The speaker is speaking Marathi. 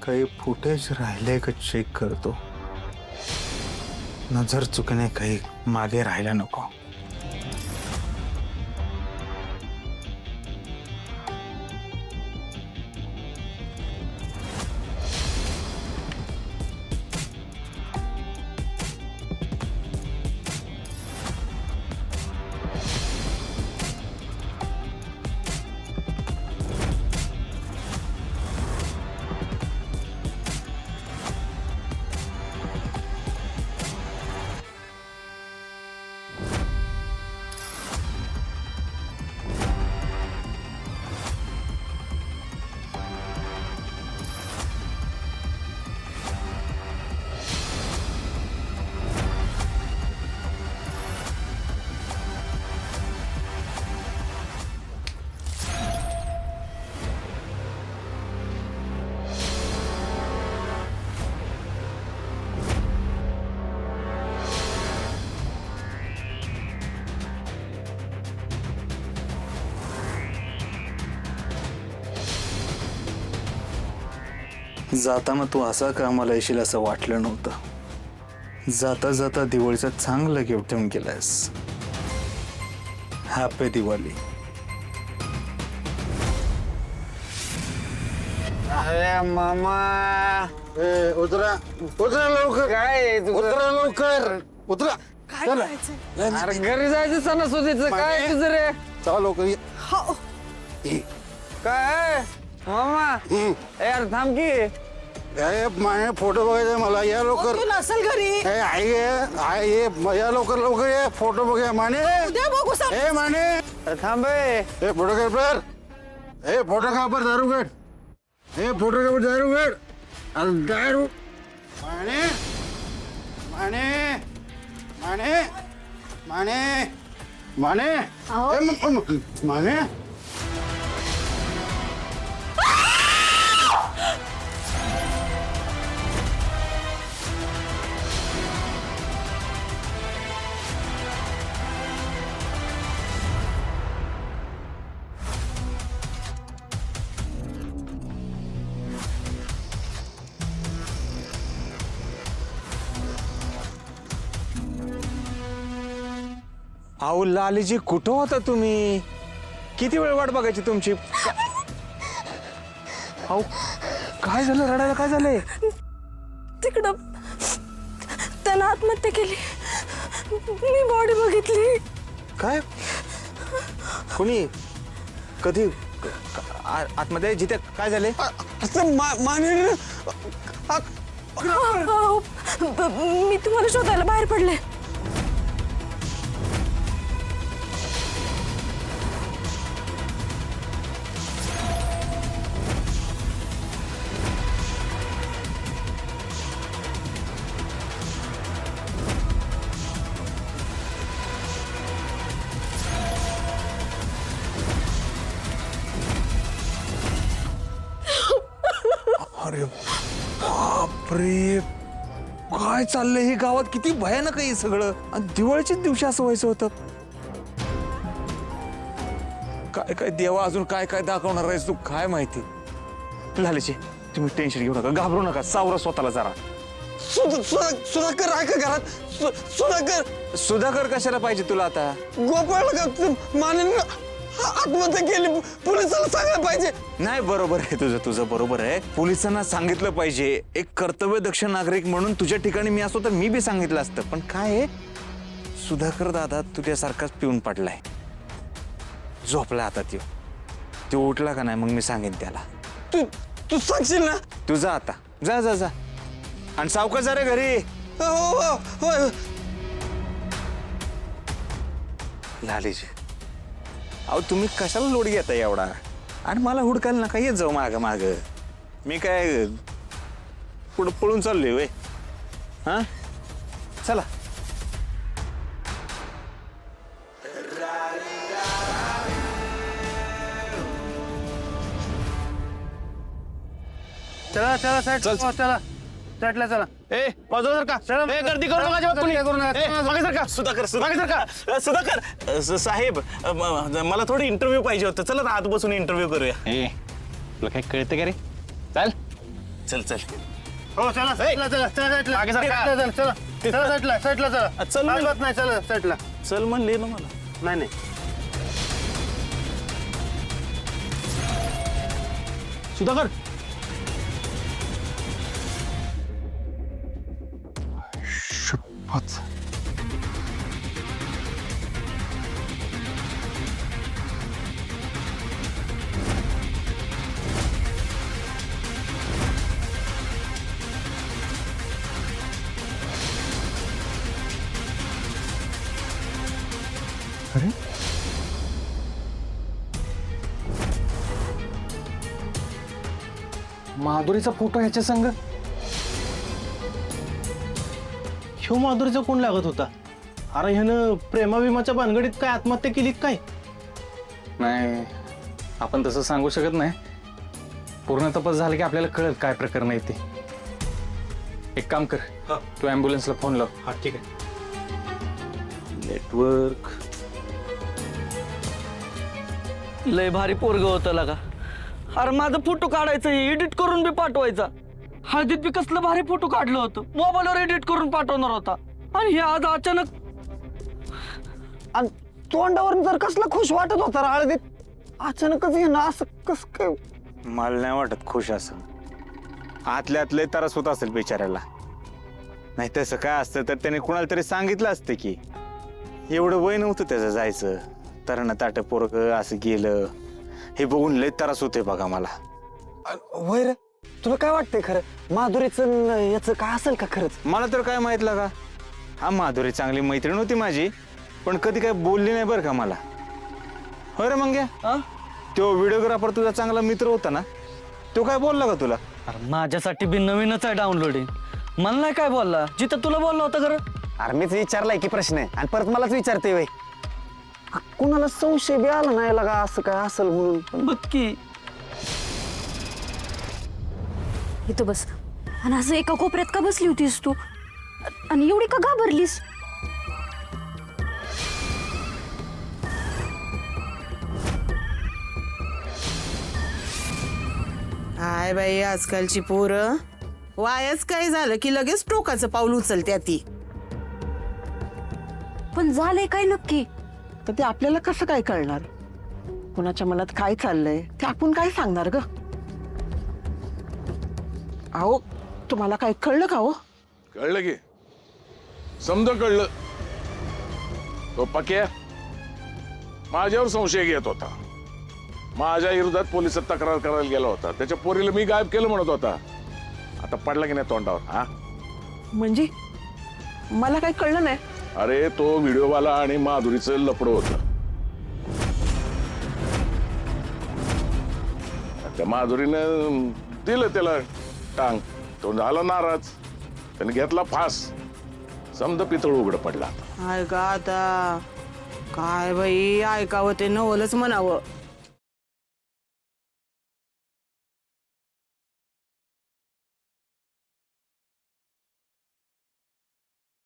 काही फुटेज राहिले का चेक करतो. नजर चुकणे काही मागे राहायला नको. जाताना तू असा का मला येशील असं वाटलं नव्हतं. जाता जाता दिवाळीचं चांगलं गिफ्ट देऊन गेलायस. हॅपी दिवाळी. अरे मामा उतरा उतरा लवकर. काय उतरा लवकर उतरा. चला. अरे घरी जायचं सणासुदीचं काय तुझं रे? चला लवकर ये. काय मामा यार थांब की. माने फोटो बघायचे मला. या लवकर. नसेल घरी. आई ये या लवकर लवकर ये. फोटो बघूया माने. उद्या बघू सब. ए माने थांब फोटोग्राफर. फोटोग्राफर दारूगड. फोटोग्राफर दारूगड. अरे दारू. माने माने माने माने माने माने. अहो लालीजी कुठं होता तुम्ही? किती वेळ वाट बघायची तुमची? अहो काय झालं? रडायला काय झालंय? तिकडं त्यानं आत्महत्या केली. मी बॉडी बघितली. काय? कोणी? कधी? आतमध्ये जिथे काय झाले? मी तुम्हाला शोधायला बाहेर पडले. अरे बापरे, काय चाललंय हे गावात? किती भयानक आहे सगळं. आणि दिवाळीच्याच दिवशी असं व्हायचं होतं. काय काय देवा, अजून काय काय दाखवणार आहेस तू काय माहिती. लालीची तुम्ही टेन्शन घेऊ नका, घाबरू नका, सावरा स्वतःला जरा. सुधाकर आहे का घरात? सुधाकर कशाला पाहिजे तुला आता? गोपाळ माने आत्महत्या केली. पोलिसाला सांगायला पाहिजे. नाही, बरोबर आहे तुझं बरोबर आहे. पोलिसांना सांगितलं पाहिजे. एक कर्तव्यदक्ष नागरिक म्हणून तुझ्या ठिकाणी मी असतो तर मी बी सांगितलं असतं. पण काय आहे, सुधाकर दादा तुझ्यासारखाच पिऊन पडलाय. झोपला आता तो उठला का नाही मग मी सांगेन त्याला. तू सांगशील ना? तू जा आता, जा जा जा आणि सावकाश जा रे घरी. हो. लालीजी अहो तुम्ही कशाला लोड घेता एवढा? आणि मला हुडकायला नका येत जाऊ माग. मी काय पुढं पळून चाललोय वय? हा चला. चला साईड चला साईडला चला. ए बाजूला सर का? ए गर्दी करू नका जेव्हा तुम्ही. मागे सर का? सुधाकर साहेब, मला थोडी इंटरव्ह्यू पाहिजे होतं. चला ना आत बसून इंटरव्ह्यू करूया. ए तुला काही कळतं का रे? चाल. चल चल हो चला साईडला चला साईडला मागे सरका. चला चला चला साईडला साईडला चला चल अजिबात नाही चला साईडला चल म्हणले ना मला. नाही नाही सुधाकर माधुरीचा फोटो ह्याच्या संग. ह्यो माधुरीचा कोण लागत होता? अरे ह्यानं प्रेमाविमाच्या भानगडीत काय आत्महत्या केली काय? नाही, आपण तसं सांगू शकत नाही. पूर्ण तपास झाला की आपल्याला कळत काय प्रकरण आहे ते. एक काम कर, तू ॲम्ब्युलन्सला फोन लाव. हा ठीक आहे. नेटवर्क. लय भारी पोरग होतं लगा. अरे माझा फोटो काढायचा एडिट करून बी पाठवायचा. हळदीत बी कसलं भारी फोटो काढलं होतं, मोबाईलवर एडिट करून पाठवणार होता. आणि हे आज अचानक तोंडावर जर कसला खुश वाटत होता रे हळदीत, अचानकच हे ना असं कस काय. मला नाही वाटत खुश असं. आतल्या आतले त्रास होत असेल बिचाऱ्याला. नाही तसं काय असतं तर त्याने कुणाला तरी सांगितलं असतं की. एवढं वय नव्हतं त्याचं जायचं. तरण ताट पोरग असं गेलं हे बघून लय त्रास होते बघा मला. वय रे, तुला काय वाटतंय खरं माधुरीचं याचं काय असेल का खरंच? मला तर काय माहित लागा. हा माधुरी चांगली मैत्रीण होती माझी, पण कधी काय बोलली नाही बरं का मला. होय रे मंग्या, तो व्हिडिओग्राफर तुझा चांगला मित्र होता ना, तो काय बोलला का तुला? अरे माझ्यासाठी बी नवीनच आहे डाउनलोडिंग. मला नाही काय बोलला, जिथं तुला बोलला होता खरं. अरे मीच विचारलाय की प्रश्न आहे आणि परत मलाच विचारते वय. कुणाला संशय बी आला नाही लगा असं काय असेल म्हणून. बक्की इथं बस. आणि असं एका कोपऱ्यात का बसली होतीस तू? आणि एवढी का घाबरलीस? हाय बाई, आजकालची पोरं वायच काय झालं की लगेच टोकाचं पाऊल उचलत्या ती. पण झालंय काय नक्की? तर ते आपल्याला कसं काय कळणार? कुणाच्या मनात काय चाललंय ते आपण काय सांगणार ग? अहो, तुम्हाला काय कळलं का हो? कळलं की समजा कळलं. तो पक्या माझ्यावर संशय घेत होता. माझ्या विरोधात पोलिसात तक्रार करायला गेला होता. त्याच्या पोरीला मी गायब केलं म्हणत होता. आता पडला की नाही तोंडावर? हा, म्हणजे मला काय कळलं नाही. अरे तो व्हिडिओवाला आणि माधुरीचं लफडं होतं. त्या माधुरीनं दिलं त्याला टांग. तो झाला नाराज. त्याने घेतला फास. समजा पितळ उघडं पडला. हाय का आता काय बाई, ऐकावं ते नवलच म्हणावं.